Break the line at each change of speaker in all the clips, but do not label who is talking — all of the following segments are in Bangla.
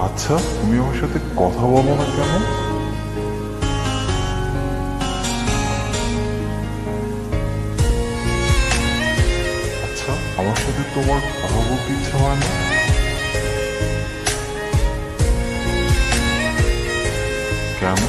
আচ্ছা, তুমি আমার সাথে কথা বলো না কেন? আচ্ছা, আমার সাথে তোমার কথা বলতে ইচ্ছা হয় না? কেন?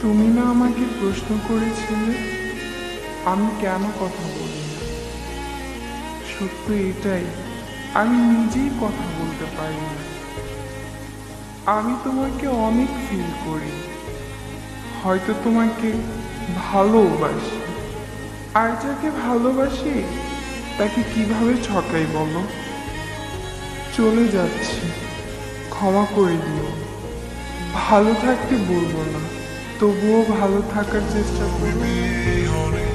তুমি না আমাকে প্রশ্ন করেছিলে আমি কেন কথা বলি না। সত্য এটাই, আমি নিজেই কথা বলতে পারি না। আমি তোমাকে অনেক ফিল করি, হয়তো তোমাকে ভালোবাসি। আর যাকে ভালোবাসি তাকে কিভাবে ঠকাই বলো? চলে যাচ্ছি, ক্ষমা করে দিও। ভালো থাকতে বলবো না, তবুও ভালো থাকার চেষ্টা করো।